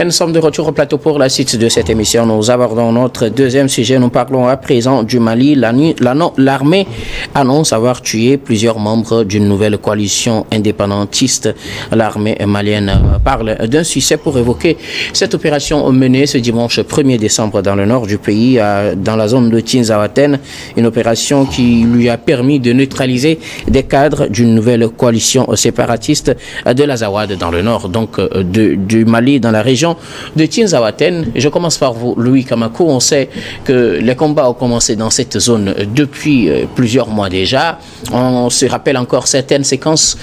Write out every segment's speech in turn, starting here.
Et nous sommes de retour au plateau pour la suite de cette émission. Nous abordons notre deuxième sujet. Nous parlons à présent du Mali. L'armée annonce avoir tué plusieurs membres d'une nouvelle coalition indépendantiste. L'armée malienne parle d'un succès pour évoquer cette opération menée ce dimanche 1er décembre dans le nord du pays, dans la zone de Tinzaouaten. Une opération qui lui a permis de neutraliser des cadres d'une nouvelle coalition séparatiste de l'Azawad dans le nord, donc du Mali, dans la région de Tinzaouaten. Je commence par vous, Louis Kamakou. On sait que les combats ont commencé dans cette zone depuis plusieurs mois déjà. On se rappelle encore certaines séquences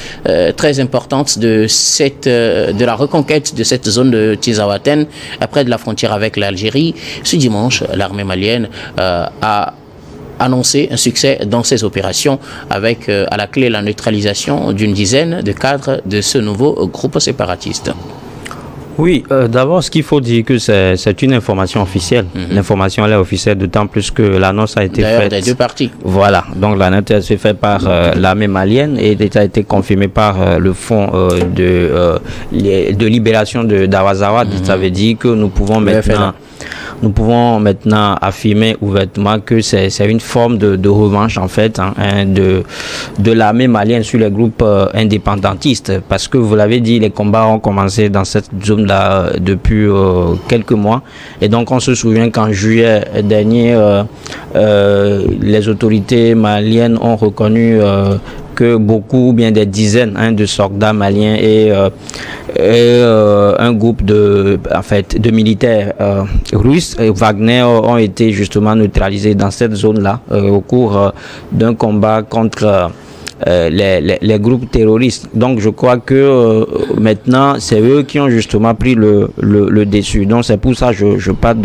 très importantes de la reconquête de cette zone de Tinzaouaten, près de la frontière avec l'Algérie. Ce dimanche, l'armée malienne a annoncé un succès dans ces opérations avec à la clé la neutralisation d'une dizaine de cadres de ce nouveau groupe séparatiste. Oui, d'abord, ce qu'il faut dire que c'est une information officielle. L'information elle est officielle, d'autant plus que l'annonce a été faite des deux parties. Voilà, donc l'annonce a été faite par l'armée malienne et a été confirmée par le Fonds de libération de d'Awazawad. Ça veut dire que nous pouvons maintenant affirmer ouvertement que c'est une forme de revanche en fait de l'armée malienne sur les groupes indépendantistes, parce que vous l'avez dit, les combats ont commencé dans cette zone-là depuis quelques mois, et donc on se souvient qu'en juillet dernier les autorités maliennes ont reconnu que beaucoup, ou bien des dizaines de soldats maliens et un groupe de militaires russes, Wagner, ont été justement neutralisés dans cette zone-là au cours d'un combat contre les groupes terroristes. Donc je crois que maintenant c'est eux qui ont justement pris le dessus. Donc c'est pour ça que je parle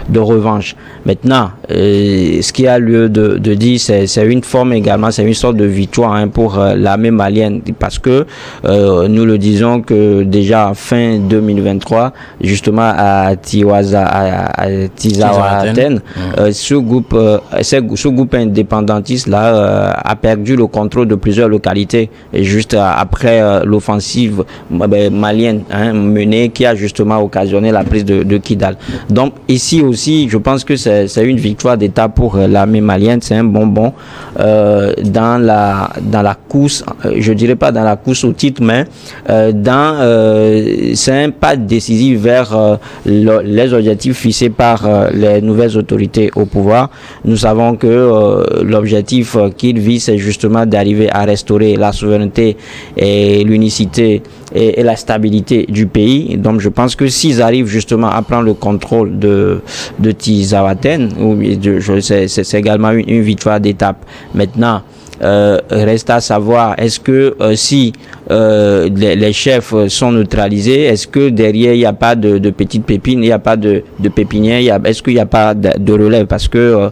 de revanche. Maintenant, ce qui a lieu de dire, c'est une forme également, c'est une sorte de victoire pour l'armée malienne, parce que nous le disons que déjà fin 2023, justement à Tinzaouaten, ce groupe indépendantiste là a perdu le contrôle de plusieurs localités, et juste après l'offensive malienne menée, qui a justement occasionné la prise de Kidal. Donc ici aussi, je pense que c'est une victoire d'État pour l'armée malienne. C'est un bonbon dans la course, je dirais pas dans la course au titre, mais c'est un pas décisif vers les objectifs fixés par les nouvelles autorités au pouvoir. Nous savons que l'objectif qu'ils visent, c'est justement d'arriver à restaurer la souveraineté et l'unicité et la stabilité du pays. Donc je pense que s'ils arrivent justement à prendre le contrôle de Tinzaouaten, c'est également une victoire d'étape. Maintenant, reste à savoir, est-ce que si les chefs sont neutralisés, est-ce que derrière il n'y a pas de petites pépines, il n'y a pas de pépinière, est-ce qu'il n'y a pas de relève, parce que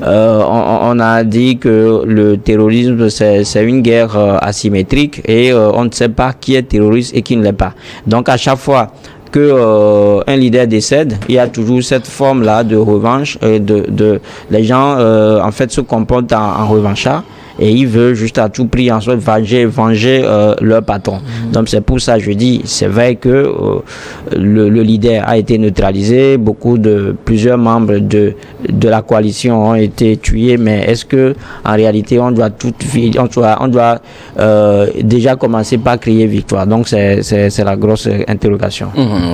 on a dit que le terrorisme c'est une guerre asymétrique, et on ne sait pas qui est terroriste et qui ne l'est pas. Donc à chaque fois que un leader décède, il y a toujours cette forme là de revanche, les gens en fait se comportent en revanchards, et ils veulent juste à tout prix ensuite venger leur patron. Donc c'est pour ça que je dis, c'est vrai que le leader a été neutralisé, plusieurs membres de la coalition ont été tués, mais est-ce que en réalité on doit déjà commencer par crier victoire? Donc c'est la grosse interrogation.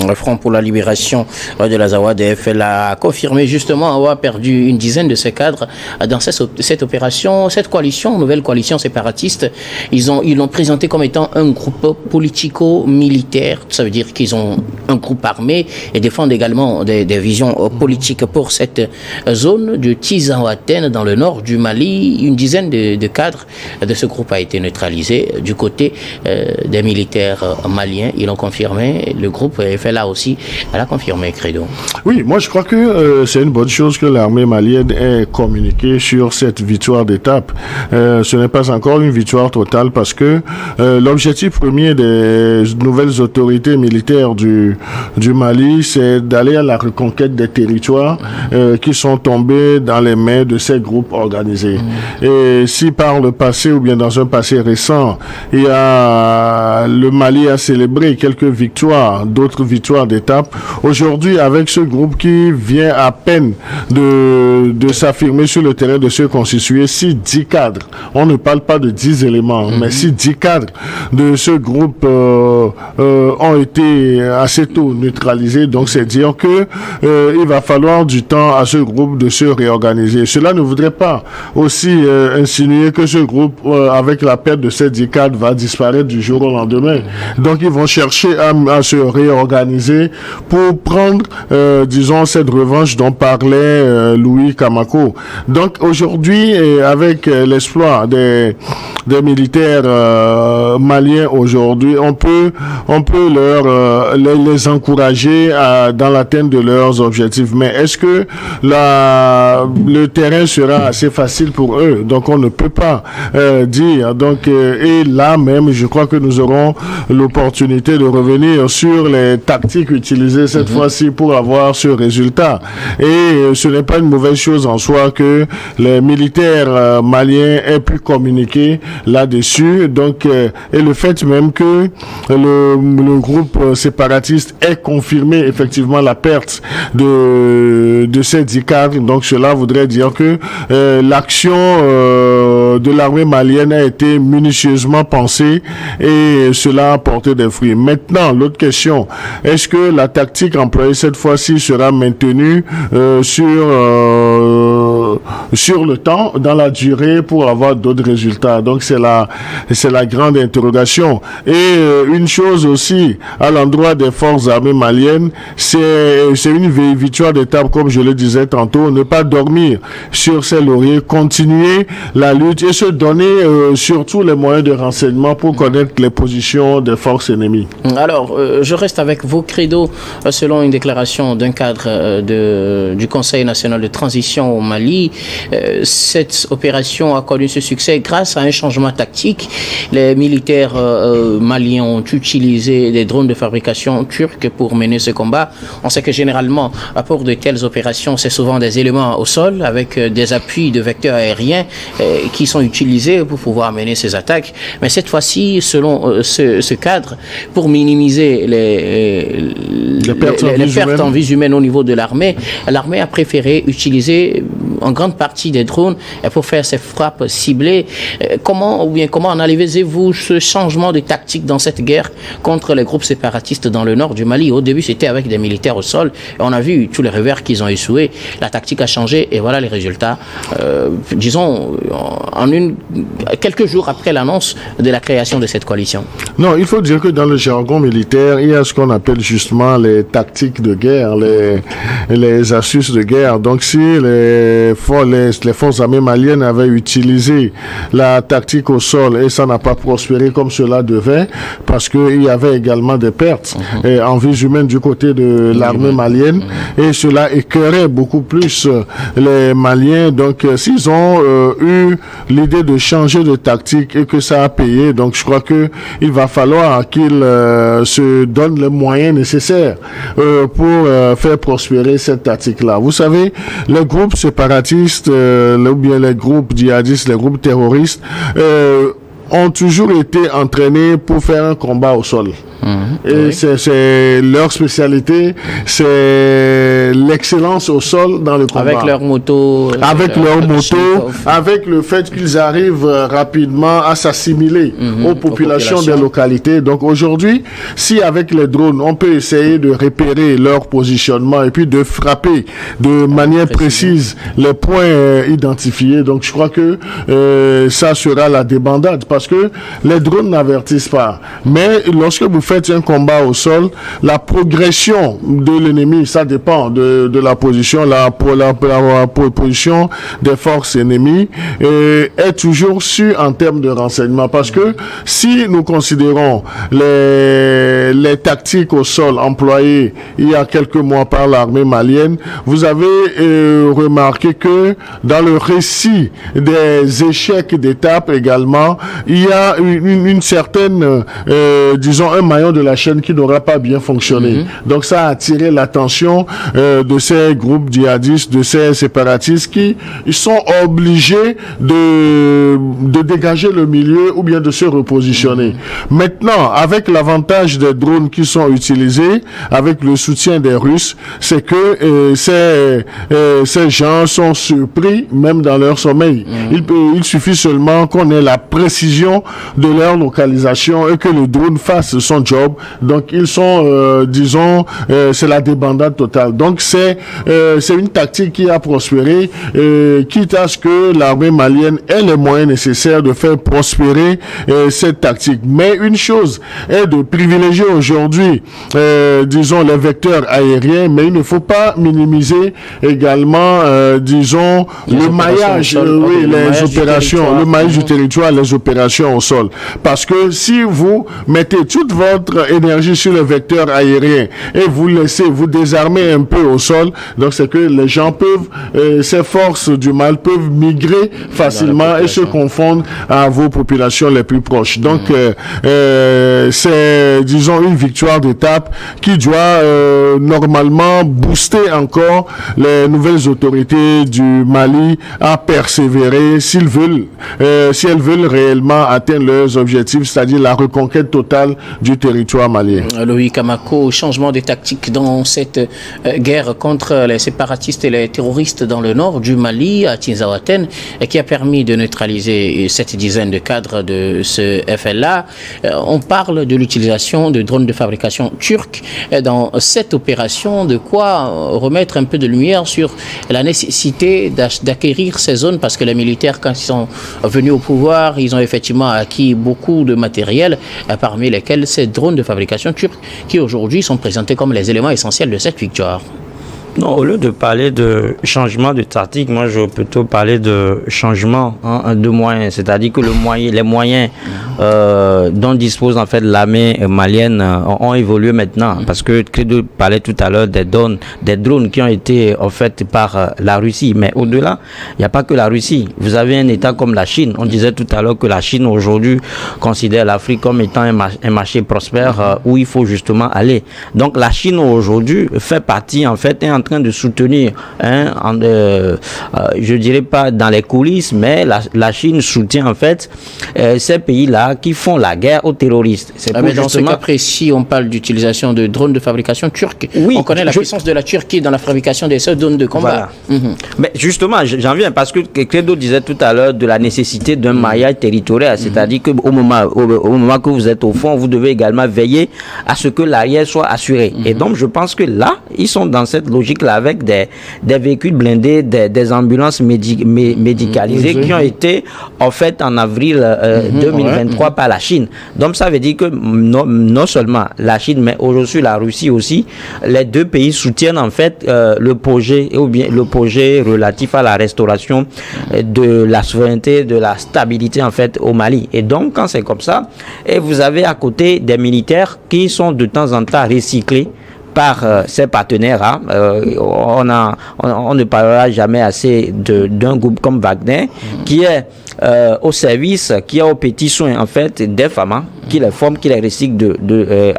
Le Front pour la libération de l'Azawad, elle a confirmé justement avoir perdu une dizaine de ses cadres dans cette opération, cette coalition, nouvelle coalition séparatiste. Ils l'ont présenté comme étant un groupe politico-militaire. Ça veut dire qu'ils ont un groupe armé et défendent également des visions politiques pour cette zone de Tinzaouaten dans le nord du Mali. Une dizaine de cadres de ce groupe a été neutralisé du côté des militaires maliens. Ils l'ont confirmé. Le groupe FLA aussi, elle a confirmé, Credo. Oui, moi je crois que c'est une bonne chose que l'armée malienne ait communiqué sur cette victoire d'étape. ce n'est pas encore une victoire totale parce que l'objectif premier des nouvelles autorités militaires du Mali, c'est d'aller à la reconquête des territoires qui sont tombés dans les mains de ces groupes organisés. Et si par le passé ou bien dans un passé récent, le Mali a célébré quelques victoires, d'autres victoires d'étape, aujourd'hui avec ce groupe qui vient à peine de s'affirmer sur le terrain, de se constituer, si 10 cadres, on ne parle pas de 10 éléments, mais si 10 cadres de ce groupe ont été assez tôt neutralisés, donc c'est dire que il va falloir du temps à ce groupe de se réorganiser. Cela ne voudrait pas aussi insinuer que ce groupe, avec la perte de ces 10 cadres, va disparaître du jour au lendemain. Donc ils vont chercher à se réorganiser pour prendre, disons, cette revanche dont parlait Louis Kamako. Donc aujourd'hui, avec l'exploit des militaires maliens aujourd'hui, on peut les encourager dans l'atteinte de leurs objectifs. Mais est-ce que le terrain sera assez facile pour eux? Donc on ne peut pas dire. Donc et là même, je crois que nous aurons l'opportunité de revenir sur les tactiques utilisées cette fois-ci pour avoir ce résultat. Et ce n'est pas une mauvaise chose en soi que les militaires maliens aient pu communiquer là-dessus. Donc et le fait même que le groupe séparatiste ait confirmé effectivement la perte de ces 10 cadres. Donc cela voudrait dire que l'action de l'armée malienne a été minutieusement pensée et cela a porté des fruits. Maintenant, l'autre question, est-ce que la tactique employée cette fois-ci sera maintenue sur le temps, dans la durée, pour avoir d'autres résultats? Donc c'est la grande interrogation. Et une chose aussi à l'endroit des forces armées maliennes, c'est une victoire d'étape, comme je le disais tantôt, ne pas dormir sur ses lauriers, continuer la lutte et se donner surtout les moyens de renseignement pour connaître les positions des forces ennemies. Alors, je reste avec vos credos selon une déclaration d'un cadre du Conseil national de transition au Mali. Cette opération a connu ce succès grâce à un changement tactique. Les militaires maliens ont utilisé des drones de fabrication turque pour mener ce combat. On sait que généralement, pour de telles opérations, c'est souvent des éléments au sol avec des appuis de vecteurs aériens qui sont utilisés pour pouvoir mener ces attaques. Mais cette fois-ci, selon ce cadre, pour minimiser les pertes en vie humaine au niveau de l'armée a préféré utiliser en grande partie des drones pour faire ces frappes ciblées. Comment analysez-vous ce changement de tactique dans cette guerre contre les groupes séparatistes dans le nord du Mali? Au début, c'était avec des militaires au sol et on a vu tous les revers qu'ils ont échoué. La tactique a changé et voilà les résultats. Disons, quelques jours après l'annonce de la création de cette coalition. Non, il faut dire que dans le jargon militaire, il y a ce qu'on appelle justement les tactiques de guerre, les astuces de guerre. Donc, si les forces armées maliennes avaient utilisé la tactique au sol et ça n'a pas prospéré comme cela devait, parce qu'il y avait également des pertes en vie humaine du côté de l'armée malienne, et cela écœurait beaucoup plus les Maliens. Donc, s'ils ont eu l'idée de changer de tactique et que ça a payé, donc je crois que il va falloir qu'ils se donnent les moyens nécessaires pour faire prospérer cette tactique-là. Vous savez, les groupes séparatistes, ou bien les groupes djihadistes, les groupes terroristes, ont toujours été entraînés pour faire un combat au sol. Et c'est leur spécialité, c'est l'excellence au sol dans le combat. Avec leurs motos. Avec le fait qu'ils arrivent rapidement à s'assimiler aux populations des localités. Donc aujourd'hui, si avec les drones, on peut essayer de repérer leur positionnement et puis de frapper de manière précise les points identifiés. Donc je crois que ça sera la débandade. parce que les drones n'avertissent pas. Mais lorsque vous faites un combat au sol, la progression de l'ennemi, ça dépend de la position, la position des forces ennemies est toujours sûre en termes de renseignement. Parce que si nous considérons les tactiques au sol employées il y a quelques mois par l'armée malienne, vous avez remarqué que dans le récit des échecs d'étape également, il y a une certaine, disons, un maillon de la chaîne qui n'aura pas bien fonctionné. Donc ça a attiré l'attention de ces groupes djihadistes, de ces séparatistes qui ils sont obligés de dégager le milieu ou bien de se repositionner. Maintenant, avec l'avantage des drones qui sont utilisés, avec le soutien des Russes, c'est que ces gens sont surpris même dans leur sommeil. Il suffit seulement qu'on ait la précision de leur localisation et que le drone fasse son job. Donc ils sont, disons, c'est la débandade totale. Donc c'est une tactique qui a prospéré, quitte à ce que l'armée malienne ait les moyens nécessaires de faire prospérer cette tactique. Mais une chose est de privilégier aujourd'hui, disons, les vecteurs aériens, mais il ne faut pas minimiser également, disons, le maillage, les opérations, le maillage du territoire, les opérations au sol. Parce que si vous mettez toute votre énergie sur le vecteur aérien et vous vous désarmez un peu au sol, donc c'est que les gens peuvent, ces forces du mal peuvent migrer facilement et se confondre à vos populations les plus proches. Donc c'est, disons, une victoire d'étape qui doit normalement booster encore les nouvelles autorités du Mali à persévérer si elles veulent réellement atteindre leurs objectifs, c'est-à-dire la reconquête totale du territoire malien. Loïc Kamako, changement de tactique dans cette guerre contre les séparatistes et les terroristes dans le nord du Mali, à Tinzaouaten, qui a permis de neutraliser cette dizaine de cadres de ce FLA. On parle de l'utilisation de drones de fabrication turque dans cette opération. De quoi remettre un peu de lumière sur la nécessité d'acquérir ces zones, parce que les militaires, quand ils sont venus au pouvoir, ils ont effectivement acquis beaucoup de matériel, parmi lesquels ces drones de fabrication turque qui aujourd'hui sont présentés comme les éléments essentiels de cette victoire. Non, au lieu de parler de changement de tactique, moi je veux plutôt parler de changement de moyens. C'est-à-dire que les moyens dont dispose en fait l'armée malienne ont évolué maintenant. Parce que Credo parlait tout à l'heure des drones qui ont été offerts par la Russie. Mais au-delà, il n'y a pas que la Russie. Vous avez un État comme la Chine. On disait tout à l'heure que la Chine aujourd'hui considère l'Afrique comme étant un marché prospère où il faut justement aller. Donc la Chine aujourd'hui fait partie en fait en train de soutenir, je dirais pas dans les coulisses, mais la Chine soutient en fait ces pays-là qui font la guerre aux terroristes. Mais dans ce cas précis, on parle d'utilisation de drones de fabrication turque. Oui, on connaît la puissance de la Turquie dans la fabrication de ces drones de combat. Voilà. Mais justement, j'en viens parce que Credo disait tout à l'heure de la nécessité d'un maillage territorial, c'est-à-dire que au moment que vous êtes au fond, vous devez également veiller à ce que l'arrière soit assuré. Et donc, je pense que là, ils sont dans cette logique avec des véhicules blindés, des ambulances médicalisées qui ont été offertes en avril 2023 par la Chine. Donc ça veut dire que non seulement la Chine, mais aujourd'hui la Russie aussi, les deux pays soutiennent en fait le projet relatif à la restauration de la souveraineté, de la stabilité en fait au Mali. Et donc quand c'est comme ça, et vous avez à côté des militaires qui sont de temps en temps recyclés par ses partenaires. On ne parlera jamais assez d'un groupe comme Wagner qui est au service, qui est aux petits soins en fait des femmes qui les forment, qui les recyclent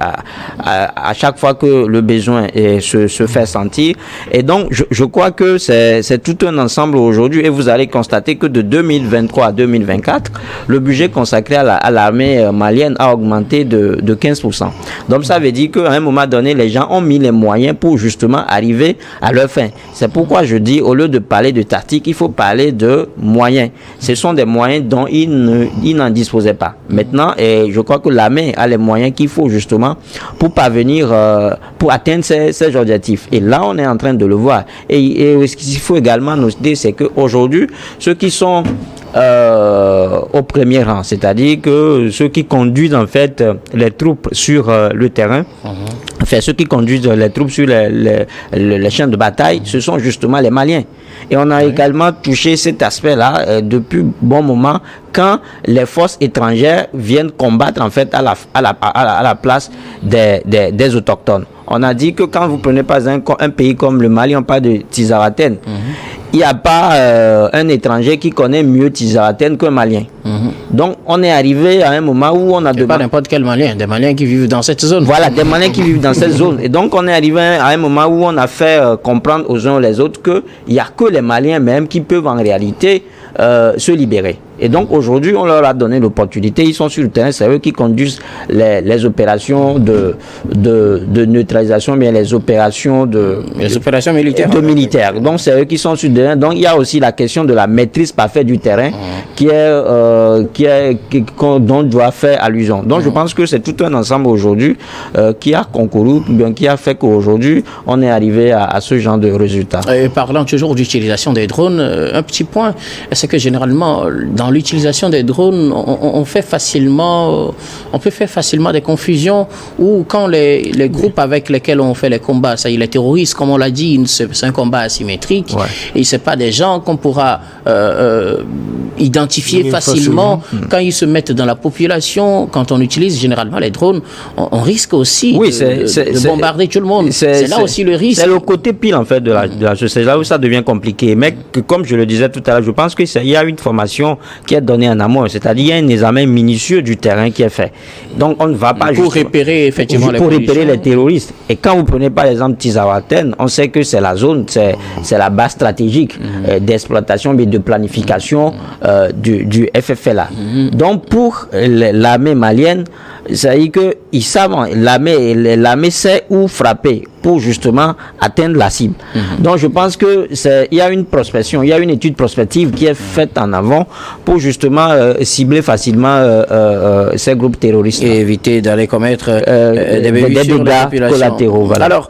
à chaque fois que le besoin se fait sentir. Et donc je crois que c'est tout un ensemble aujourd'hui, et vous allez constater que de 2023 à 2024 le budget consacré à l'armée malienne a augmenté de 15%. Donc ça veut dire qu'à un moment donné les gens ont mis les moyens pour justement arriver à leur fin. C'est pourquoi je dis, au lieu de parler de tactique, il faut parler de moyens. Ce sont des moyens dont ils n'en disposaient pas. Maintenant, je crois que l'armée a les moyens qu'il faut justement pour parvenir, pour atteindre ces objectifs. Et là, on est en train de le voir. Et ce qu'il faut également noter, c'est qu'aujourd'hui, ceux qui sont au premier rang, c'est-à-dire que ceux qui conduisent en fait les troupes sur le terrain, enfin ceux qui conduisent les troupes sur les champs de bataille, ce sont justement les Maliens. Et on a également touché cet aspect-là depuis bon moment quand les forces étrangères viennent combattre en fait à la place des autochtones. On a dit que quand vous prenez pas un pays comme le Mali, on parle de Tizawaten. Il n'y a pas un étranger qui connaît mieux Tizawaten qu'un Malien. Donc on est arrivé à un moment où on a demandé... Pas n'importe quel Malien, des Maliens qui vivent dans cette zone. Voilà, des Maliens qui vivent dans cette zone. Et donc on est arrivé à un moment où on a fait comprendre aux uns et aux autres qu'il n'y a que les Maliens même qui peuvent en réalité se libérer. Et donc aujourd'hui, on leur a donné l'opportunité. Ils sont sur le terrain, c'est eux qui conduisent les opérations de neutralisation, mais les opérations militaires. Militaires. Donc c'est eux qui sont sur le terrain. Donc il y a aussi la question de la maîtrise parfaite du terrain dont doit faire allusion. Donc je pense que c'est tout un ensemble aujourd'hui qui a concouru, qui a fait qu'aujourd'hui on est arrivé à ce genre de résultats. Et parlant toujours d'utilisation des drones, un petit point, c'est que généralement dans l'utilisation des drones, on peut faire facilement des confusions, ou quand les groupes avec lesquels on fait les combats, ça y est, les terroristes, comme on l'a dit, c'est un combat asymétrique, et c'est pas des gens qu'on pourra identifier facilement quand ils se mettent dans la population. Quand on utilise généralement les drones, on risque aussi de bombarder tout le monde. C'est là aussi le risque. C'est le côté pile en fait de la chose. C'est là où ça devient compliqué. Mais comme je le disais tout à l'heure, je pense qu'il y a une formation qui est donnée en amont, c'est-à-dire il y a un examen minutieux du terrain qui est fait. Donc on ne va pas pour repérer effectivement repérer les terroristes. Et quand vous prenez par exemple Tizawaten, on sait que c'est la zone, c'est la base stratégique d'exploitation et de planification du FFLA. Donc pour l'armée malienne, c'est-à-dire qu'ils savent, l'armée sait où frapper pour justement atteindre la cible. Donc je pense que il y a une prospection, il y a une étude prospective qui est faite en avant pour justement cibler facilement ces groupes terroristes et éviter d'aller commettre des dégâts collatéraux. Voilà. Alors,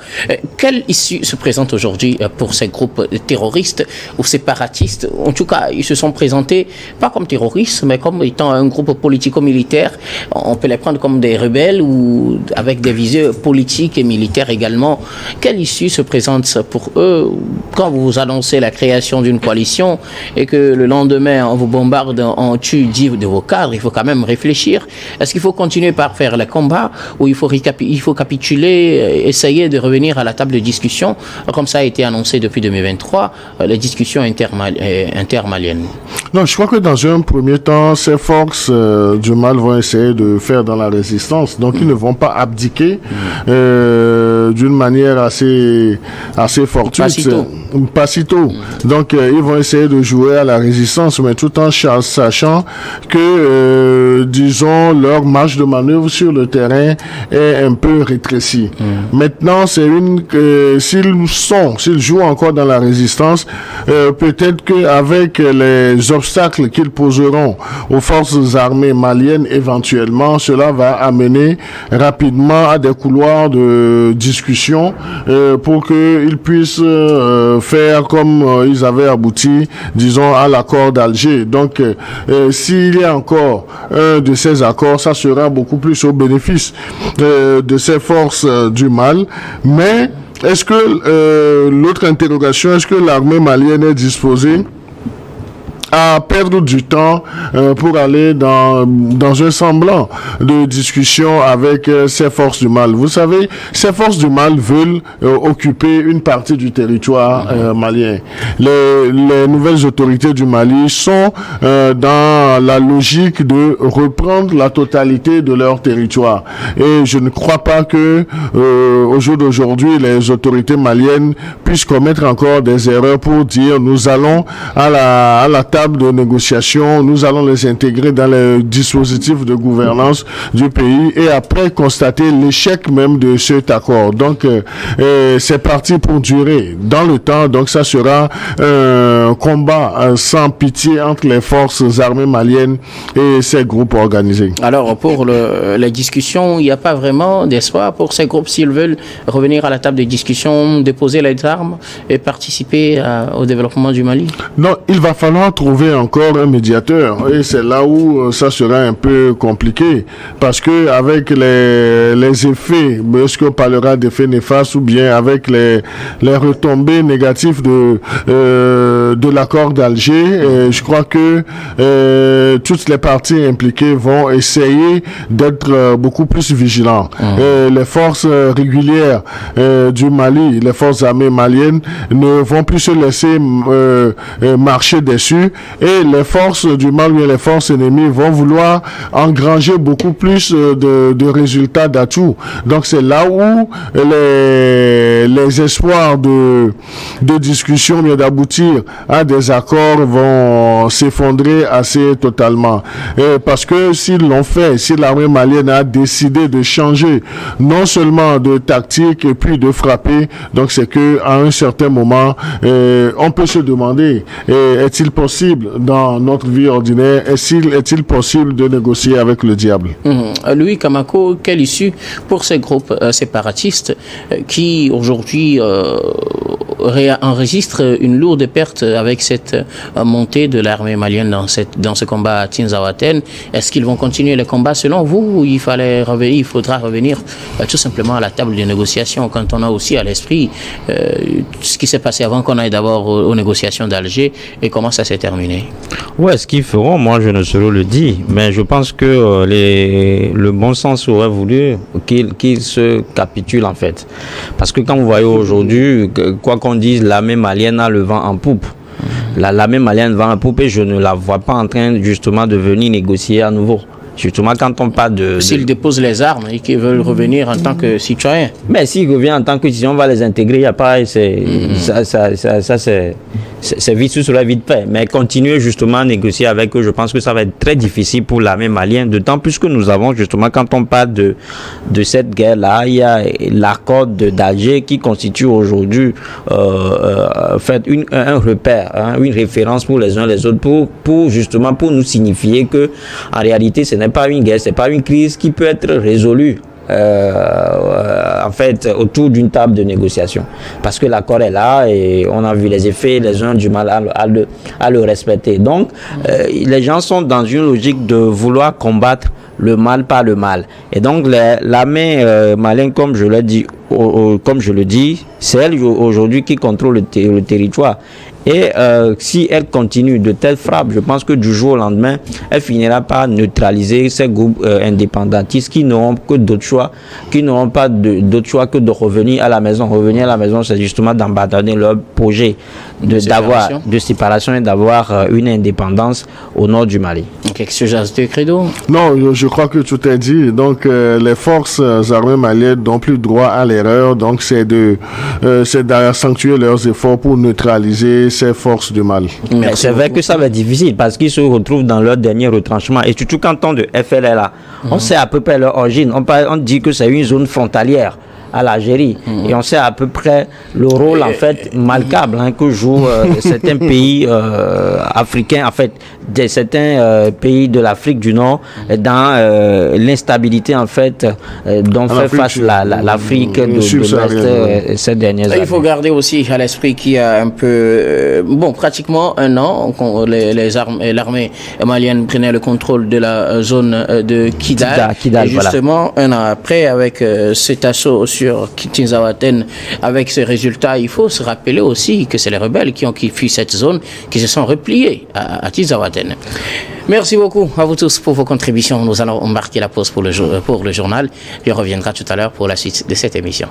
quelle issue se présente aujourd'hui pour ces groupes terroristes ou séparatistes? En tout cas, ils se sont présentés pas comme terroristes, mais comme étant un groupe politico-militaire. On peut les prendre comme des rebelles ou avec des visées politiques et militaires également. Quelle issue se présente pour eux quand vous annoncez la création d'une coalition et que le lendemain on vous bombarde, on tue 10 de vos cadres? Il faut quand même réfléchir. Est-ce qu'il faut continuer par faire les combats ou il faut capituler, essayer de revenir à la table de discussion comme ça a été annoncé depuis 2023, les discussions intermaliennes? Non, je crois que dans un premier temps, ces forces du mal vont essayer de faire dans la résistance. Donc ils ne vont pas abdiquer d'une manière assez fortuite. Pas si tôt. Donc ils vont essayer de jouer à la résistance, mais tout en sachant que disons leur marge de manœuvre sur le terrain est un peu rétrécie. Maintenant, c'est s'ils jouent encore dans la résistance, peut-être qu'avec les obstacles qu'ils poseront aux forces armées maliennes, éventuellement, cela va amener rapidement à des couloirs de discussion pour qu'ils puissent faire comme ils avaient abouti, disons, à l'accord d'Alger. Donc, s'il y a encore un de ces accords, ça sera beaucoup plus au bénéfice de ces forces du mal. Mais est-ce que l'autre interrogation, est-ce que l'armée malienne est disposée à perdre du temps pour aller dans un semblant de discussion avec ces forces du mal? Vous savez, ces forces du mal veulent occuper une partie du territoire malien. Les nouvelles autorités du Mali sont dans la logique de reprendre la totalité de leur territoire. Et je ne crois pas que au jour d'aujourd'hui, les autorités maliennes puissent commettre encore des erreurs pour dire nous allons à la table de négociation, nous allons les intégrer dans les dispositifs de gouvernance du pays et après constater l'échec même de cet accord. Donc c'est parti pour durer dans le temps. Donc ça sera un combat sans pitié entre les forces armées maliennes et ces groupes organisés. Alors pour les discussions, il n'y a pas vraiment d'espoir pour ces groupes s'ils veulent revenir à la table de discussion, déposer les armes et participer au développement du Mali? Non, il va falloir trouver trouver encore un médiateur. Et c'est là où ça sera un peu compliqué. Parce que avec les effets, est-ce qu'on parlera d'effets néfastes ou bien avec les retombées négatives de l'accord d'Alger, je crois que toutes les parties impliquées vont essayer d'être beaucoup plus vigilants. Les forces régulières du Mali, les forces armées maliennes ne vont plus se laisser marcher dessus, et les forces du Mali et les forces ennemies vont vouloir engranger beaucoup plus de résultats d'atouts. Donc c'est là où les espoirs de discussion, mais d'aboutir à des accords vont s'effondrer assez totalement. Parce que s'ils l'ont fait, si l'armée malienne a décidé de changer non seulement de tactique et puis de frapper, donc c'est que à un certain moment, on peut se demander, est-il possible dans notre vie ordinaire, est-il possible de négocier avec le diable? Louis Kamako, quelle issue pour ces groupes séparatistes qui aujourd'hui enregistrent une lourde perte avec cette montée de l'armée malienne dans ce combat à Tinzaouaten? Est-ce qu'ils vont continuer le combat selon vous, ou il faudra revenir tout simplement à la table de négociation, quand on a aussi à l'esprit ce qui s'est passé avant qu'on aille d'abord aux négociations d'Alger et comment ça s'est terminé? Ouais, ce qu'ils feront, moi je ne saurais le dire, mais je pense que le bon sens aurait voulu qu'ils se capitulent en fait. Parce que quand vous voyez aujourd'hui, quoi qu'on dise, l'armée malienne a le vent en poupe. L'armée malienne va en poupe, et je ne la vois pas en train justement de venir négocier à nouveau. Justement, quand on parle s'ils déposent les armes et qu'ils veulent revenir en tant que citoyens. Mais s'ils reviennent en tant que citoyens, on va les intégrer, il n'y a pas... C'est vite, ce sera vite fait. Mais continuer justement à négocier avec eux, je pense que ça va être très difficile pour l'armée malienne. D'autant plus que nous avons justement, quand on parle de cette guerre-là, il y a l'accord d'Alger qui constitue aujourd'hui un repère, une référence pour les uns les autres, pour justement pour nous signifier que en réalité ce n'est pas une guerre, c'est pas une crise qui peut être résolue en fait autour d'une table de négociation, parce que l'accord est là et on a vu les effets, les uns ont du mal à le respecter. Donc les gens sont dans une logique de vouloir combattre le mal par le mal, et donc l'armée malienne, comme je le dis, c'est elle aujourd'hui qui contrôle le territoire. Et si elle continue de telles frappes, je pense que du jour au lendemain, elle finira par neutraliser ces groupes indépendantistes qui n'auront que d'autres choix, qui n'auront pas d'autre choix que de revenir à la maison. Revenir à la maison, c'est justement d'abandonner leur projet de séparation et d'avoir une indépendance au nord du Mali. Quelque chose à ajouter, Credo? Non, je crois que tout est dit. Donc, les forces armées maliennes n'ont plus droit à l'erreur. Donc, c'est d'accentuer leurs efforts pour neutraliser ces forces du mal. C'est vrai que ça va être difficile parce qu'ils se retrouvent dans leur dernier retranchement. Et surtout quand on de FLLA, on sait à peu près leur origine. On dit que c'est une zone frontalière à l'Algérie, et on sait à peu près le rôle en fait malcable que jouent certains pays africains, en fait certains pays de l'Afrique du Nord dans l'instabilité en fait dont fait face l'Afrique de l'Ouest ces dernières années. Il faut garder aussi à l'esprit qu'il y a un peu pratiquement un an l'armée malienne prenait le contrôle de la zone de Kidal, et justement voilà. Un an après, avec cet assaut sur Tinzaouaten, avec ces résultats, il faut se rappeler aussi que c'est les rebelles qui ont fui cette zone, qui se sont repliés à Tinzaouaten. Merci beaucoup à vous tous pour vos contributions. Nous allons marquer la pause pour le journal. Il reviendra tout à l'heure pour la suite de cette émission.